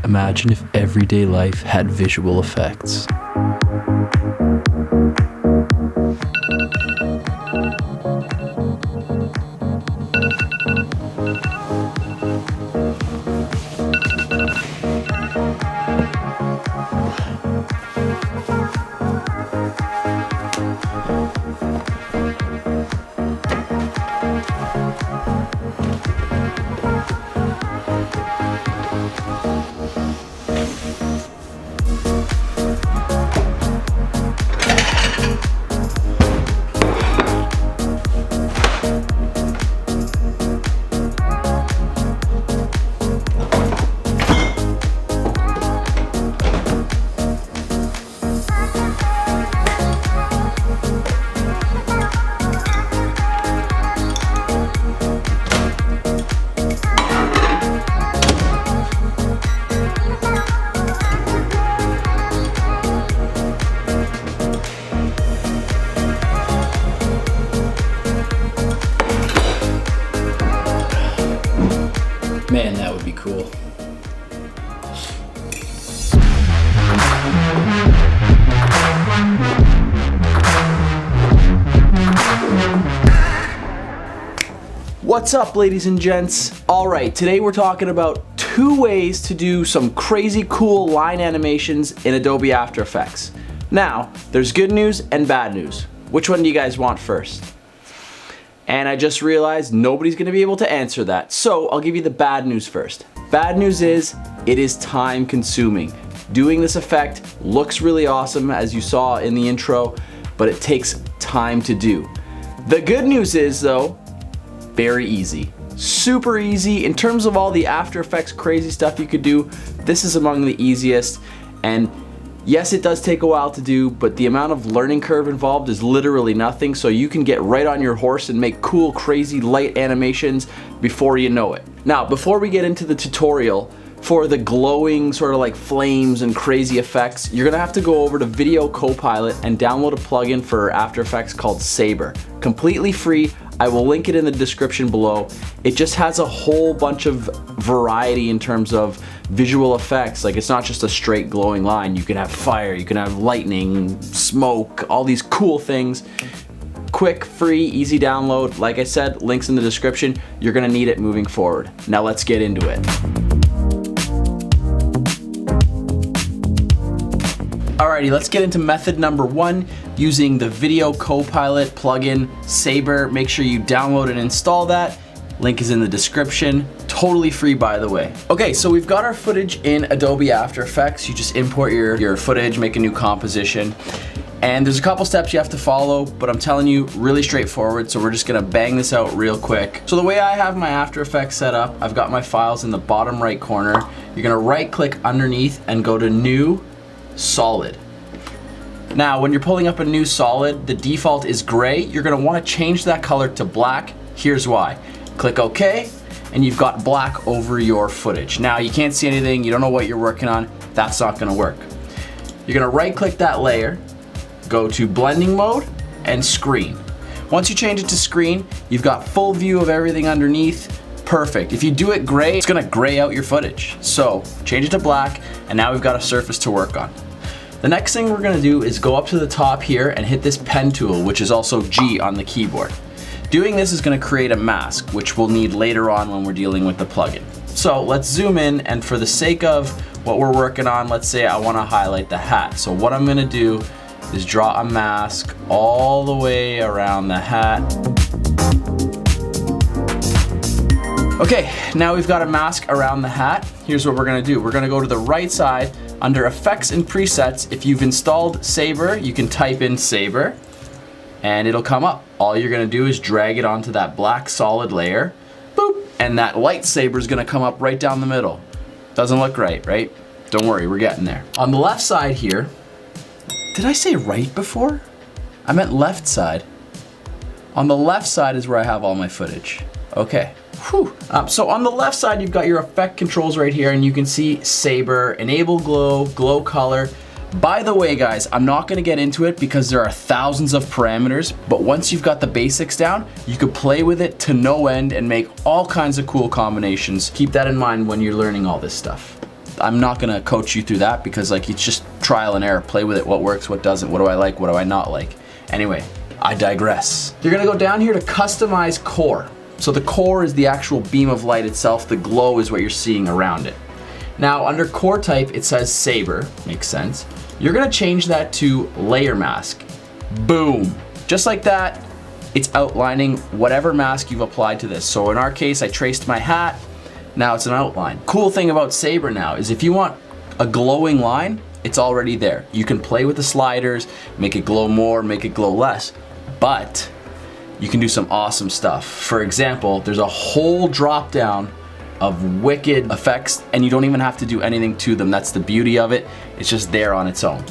Imagine if everyday life had visual effects. Man, that would be cool. What's up, ladies and gents? All right, today we're talking about 2 ways to do some crazy cool line animations in Adobe After Effects. Now, there's good news and bad news. Which one do you guys want first? And I just realized nobody's gonna be able to answer that. So I'll give you the bad news first. Bad news is, it is time consuming. Doing this effect looks really awesome, as you saw in the intro, but it takes time to do. The good news is though, very easy. Super easy. In terms of all the After Effects crazy stuff you could do, this is among the easiest. And yes, it does take a while to do, but the amount of learning curve involved is literally nothing, so you can get right on your horse and make cool, crazy light animations before you know it. Now, before we get into the tutorial, for the glowing sort of like flames and crazy effects, you're gonna have to go over to Video Copilot and download a plugin for After Effects called Saber. Completely free. I will link it in the description below. It just has a whole bunch of variety in terms of visual effects. Like, it's not just a straight glowing line. You can have fire, you can have lightning, smoke, all these cool things. Quick, free, easy download. Like I said, links in the description. You're gonna need it moving forward. Now let's get into it. Alrighty, let's get into method number 1, using the Video Copilot plugin, Saber. Make sure you download and install that. Link is in the description. Totally free, by the way. Okay, so we've got our footage in Adobe After Effects. You just import your footage, make a new composition. And there's a couple steps you have to follow, but I'm telling you, really straightforward, so we're just gonna bang this out real quick. So the way I have my After Effects set up, I've got my files in the bottom right corner. You're gonna right click underneath and go to New, Solid. Now, when you're pulling up a new solid, the default is gray. You're gonna wanna change that color to black. Here's why. Click OK, and you've got black over your footage. Now, you can't see anything, you don't know what you're working on, that's not gonna work. You're gonna right click that layer, go to blending mode, and screen. Once you change it to screen, you've got full view of everything underneath. Perfect. If you do it gray, it's gonna gray out your footage. So change it to black, and now we've got a surface to work on. The next thing we're gonna do is go up to the top here and hit this pen tool, which is also G on the keyboard. Doing this is gonna create a mask, which we'll need later on when we're dealing with the plugin. So let's zoom in, and for the sake of what we're working on, let's say I wanna highlight the hat. So what I'm gonna do is draw a mask all the way around the hat. Okay, now we've got a mask around the hat. Here's what we're gonna do. We're gonna go to the right side under Effects and Presets. If you've installed Saber, you can type in Saber and it'll come up. All you're gonna do is drag it onto that black solid layer, boop, and that lightsaber is gonna come up right down the middle. Doesn't look right, right? Don't worry, we're getting there. On the left side here, did I say right before? I meant left side. On the left side is where I have all my footage. Okay. Whew. So on the left side, you've got your effect controls right here, and you can see Saber, Enable Glow, Glow Color. By the way, guys, I'm not gonna get into it because there are thousands of parameters, but once you've got the basics down, you could play with it to no end and make all kinds of cool combinations. Keep that in mind when you're learning all this stuff. I'm not gonna coach you through that because like it's just trial and error. Play with it, what works, what doesn't, what do I like, what do I not like. Anyway, I digress. You're gonna go down here to customize core. So the core is the actual beam of light itself, the glow is what you're seeing around it. Now under core type, it says Saber, makes sense. You're gonna change that to layer mask. Boom. Just like that, it's outlining whatever mask you've applied to this. So in our case, I traced my hat, now it's an outline. Cool thing about Saber now is if you want a glowing line, it's already there. You can play with the sliders, make it glow more, make it glow less, but you can do some awesome stuff. For example, there's a whole drop down of wicked effects and you don't even have to do anything to them. That's the beauty of it. It's just there on its own.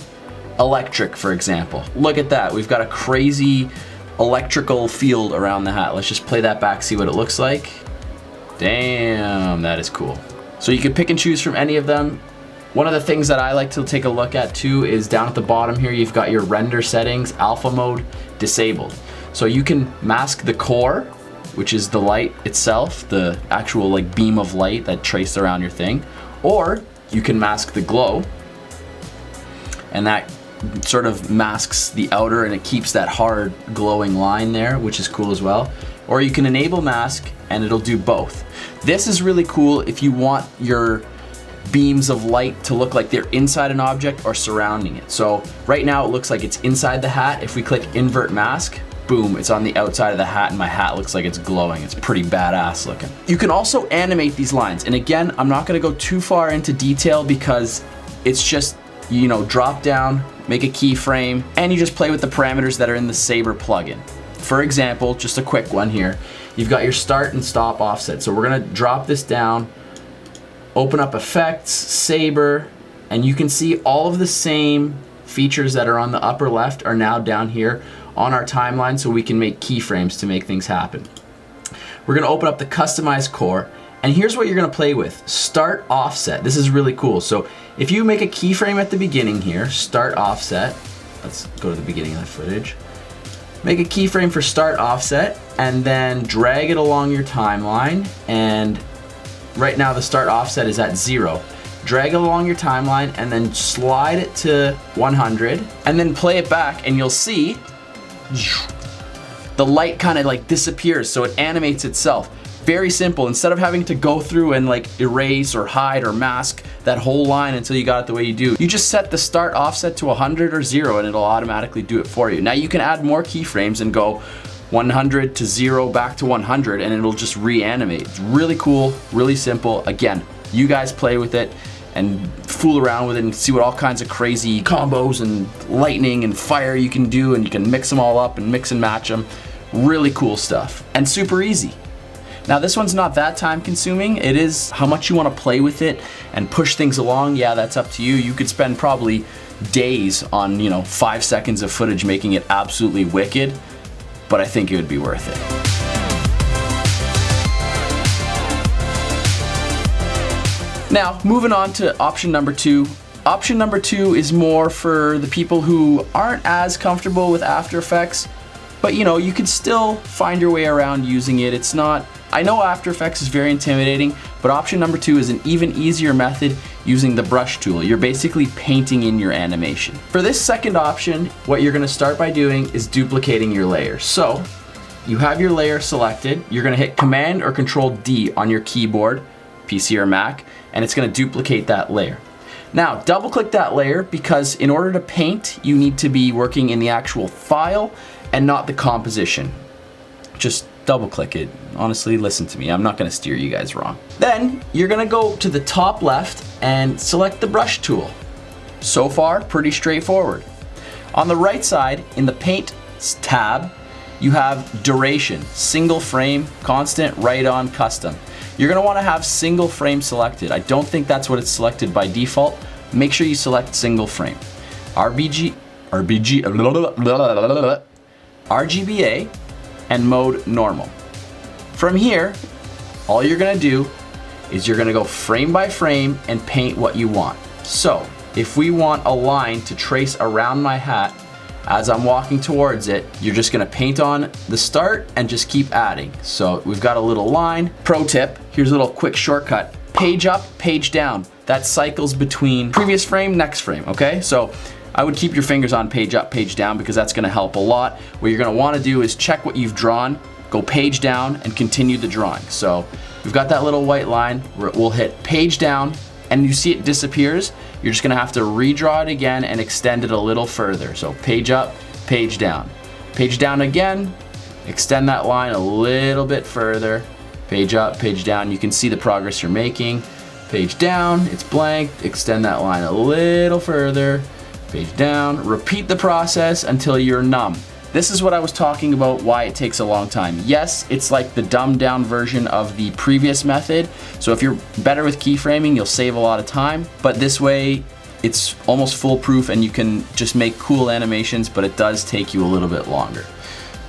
Electric, for example. Look at that. We've got a crazy electrical field around the hat. Let's just play that back, see what it looks like. Damn, that is cool. So you can pick and choose from any of them. One of the things that I like to take a look at too is down at the bottom here, you've got your render settings, alpha mode, disabled. So you can mask the core, which is the light itself, the actual like beam of light that traced around your thing, or you can mask the glow, and that sort of masks the outer and it keeps that hard glowing line there, which is cool as well. Or you can enable mask and it'll do both. This is really cool if you want your beams of light to look like they're inside an object or surrounding it. So right now it looks like it's inside the hat. If we click invert mask, boom, it's on the outside of the hat and my hat looks like it's glowing. It's pretty badass looking. You can also animate these lines. And again, I'm not gonna go too far into detail because it's just, you know, drop down, make a keyframe, and you just play with the parameters that are in the Saber plugin. For example, just a quick one here. You've got your start and stop offset. So we're gonna drop this down, open up effects, Saber, and you can see all of the same features that are on the upper left are now down here on our timeline so we can make keyframes to make things happen. We're gonna open up the customize core, and here's what you're gonna play with. Start offset, this is really cool. So if you make a keyframe at the beginning here, start offset, let's go to the beginning of the footage. Make a keyframe for start offset and then drag it along your timeline, and right now the start offset is at 0. Drag it along your timeline and then slide it to 100 and then play it back and you'll see the light kind of like disappears, so it animates itself. Very simple. Instead of having to go through and like erase or hide or mask that whole line until you got it the way you do, you just set the start offset to 100 or 0 and it'll automatically do it for you. Now you can add more keyframes and go 100 to 0 back to 100 and it'll just reanimate. It's really cool, really simple. Again, you guys play with it and fool around with it and see what all kinds of crazy combos and lightning and fire you can do, and you can mix them all up and mix and match them. Really cool stuff and super easy. Now this one's not that time consuming. It is how much you want to play with it and push things along. Yeah, that's up to you. You could spend probably days on, you know, 5 seconds of footage making it absolutely wicked, but I think it would be worth it. Now, moving on to option number 2. Option number 2 is more for the people who aren't as comfortable with After Effects, but you know, you can still find your way around using it. It's not, I know After Effects is very intimidating, but option number 2 is an even easier method using the brush tool. You're basically painting in your animation. For this second option, what you're gonna start by doing is duplicating your layer. So, you have your layer selected, you're gonna hit Command or Control D on your keyboard, PC or Mac, and it's gonna duplicate that layer. Now, double click that layer because in order to paint, you need to be working in the actual file and not the composition. Just double click it. Honestly, listen to me, I'm not gonna steer you guys wrong. Then, you're gonna go to the top left and select the brush tool. So far, pretty straightforward. On the right side, in the Paint tab, you have Duration, Single Frame, Constant, Right On, Custom. You're gonna wanna have single frame selected. I don't think that's what it's selected by default. Make sure you select single frame. RGBA, and mode normal. From here, all you're gonna do is you're gonna go frame by frame and paint what you want. So, if we want a line to trace around my hat as I'm walking towards it, you're just gonna paint on the start and just keep adding. So we've got a little line. Pro tip, here's a little quick shortcut. Page up, page down. That cycles between previous frame, next frame, okay? So I would keep your fingers on page up, page down, because that's gonna help a lot. What you're gonna wanna do is check what you've drawn, go page down, and continue the drawing. So we've got that little white line, we'll hit page down, and you see it disappears. You're just gonna have to redraw it again and extend it a little further. So page up, page down. Page down again, extend that line a little bit further. Page up, page down. You can see the progress you're making. Page down, it's blank, extend that line a little further. Page down, repeat the process until you're numb. This is what I was talking about, why it takes a long time. Yes, it's like the dumbed down version of the previous method. So if you're better with keyframing, you'll save a lot of time. But this way, it's almost foolproof and you can just make cool animations, but it does take you a little bit longer.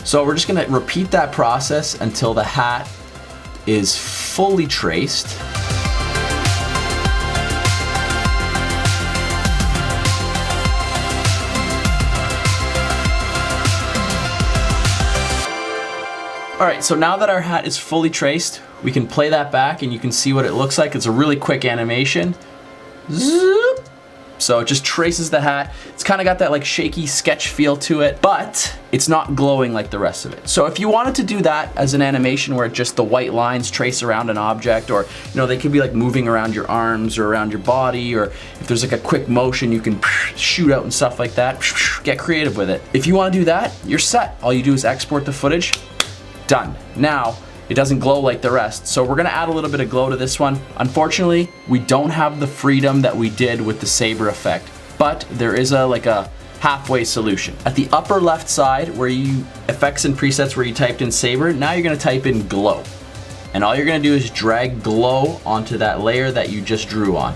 So we're just gonna repeat that process until the hat is fully traced. All right, so now that our hat is fully traced, we can play that back and you can see what it looks like. It's a really quick animation. Zoop. So it just traces the hat. It's kind of got that like shaky sketch feel to it, but it's not glowing like the rest of it. So if you wanted to do that as an animation where just the white lines trace around an object, or they could be like moving around your arms or around your body, or if there's like a quick motion you can shoot out and stuff like that, get creative with it. If you want to do that, you're set. All you do is export the footage. Done. Now, it doesn't glow like the rest, so we're gonna add a little bit of glow to this one. Unfortunately, we don't have the freedom that we did with the Saber effect, but there is a halfway solution. At the upper left side, where you effects and presets where you typed in Saber, now you're gonna type in glow. And all you're gonna do is drag glow onto that layer that you just drew on.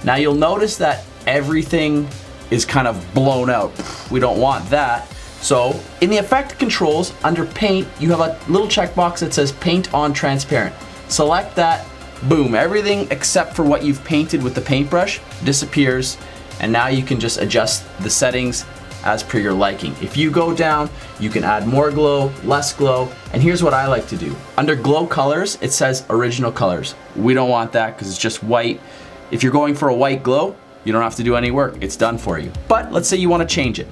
Now you'll notice that everything is kind of blown out. We don't want that. So in the effect controls under paint, you have a little checkbox that says paint on transparent. Select that, boom, everything except for what you've painted with the paintbrush disappears, and now you can just adjust the settings as per your liking. If you go down, you can add more glow, less glow, and here's what I like to do. Under glow colors, it says original colors. We don't want that because it's just white. If you're going for a white glow, you don't have to do any work, it's done for you. But let's say you want to change it.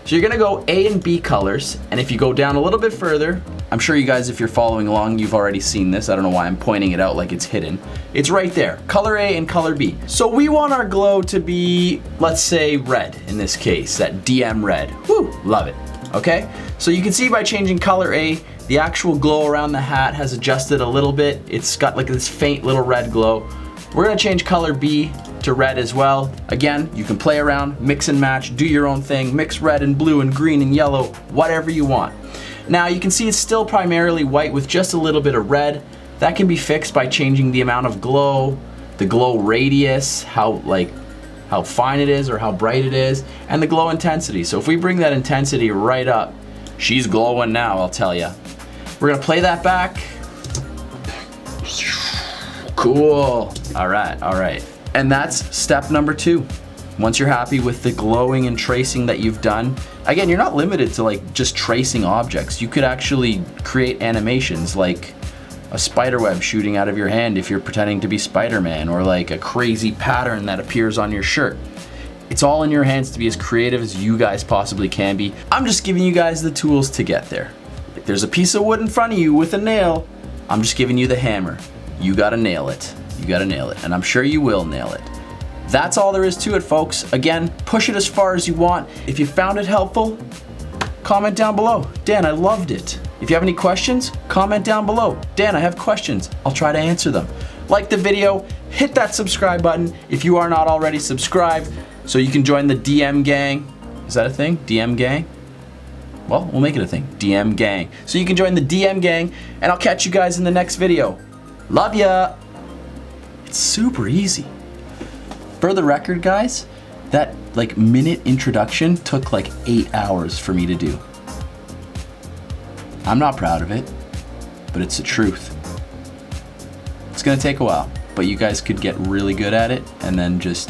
So you're gonna go A and B colors, and if you go down a little bit further, I'm sure you guys, if you're following along, you've already seen this. I don't know why I'm pointing it out like it's hidden. It's right there, color A and color B. So we want our glow to be, let's say red in this case, that DM red. Woo, love it, okay? So you can see by changing color A, the actual glow around the hat has adjusted a little bit. It's got like this faint little red glow. We're gonna change color B to red as well. Again, you can play around, mix and match, do your own thing, mix red and blue and green and yellow, whatever you want. Now you can see it's still primarily white with just a little bit of red. That can be fixed by changing the amount of glow, the glow radius, how fine it is or how bright it is, and the glow intensity. So if we bring that intensity right up, she's glowing now, I'll tell you. We're gonna play that back. Cool, all right. And that's step number 2. Once you're happy with the glowing and tracing that you've done, again, you're not limited to like just tracing objects. You could actually create animations like a spider web shooting out of your hand if you're pretending to be Spider-Man, or like a crazy pattern that appears on your shirt. It's all in your hands to be as creative as you guys possibly can be. I'm just giving you guys the tools to get there. If there's a piece of wood in front of you with a nail, I'm just giving you the hammer. You gotta nail it. You gotta nail it, and I'm sure you will nail it. That's all there is to it, folks. Again, push it as far as you want. If you found it helpful, comment down below. Dan, I loved it. If you have any questions, comment down below. Dan, I have questions. I'll try to answer them. Like the video, hit that subscribe button if you are not already subscribed, so you can join the DM gang. Is that a thing? DM gang? Well, we'll make it a thing. DM gang. So you can join the DM gang, and I'll catch you guys in the next video. Love ya! It's super easy. For the record, guys, that like minute introduction took like 8 hours for me to do. I'm not proud of it, but it's the truth. It's gonna take a while, but you guys could get really good at it and then just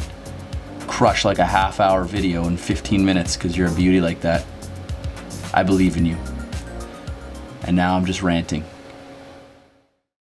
crush like a half-hour video in 15 minutes because you're a beauty like that. I believe in you. And now I'm just ranting.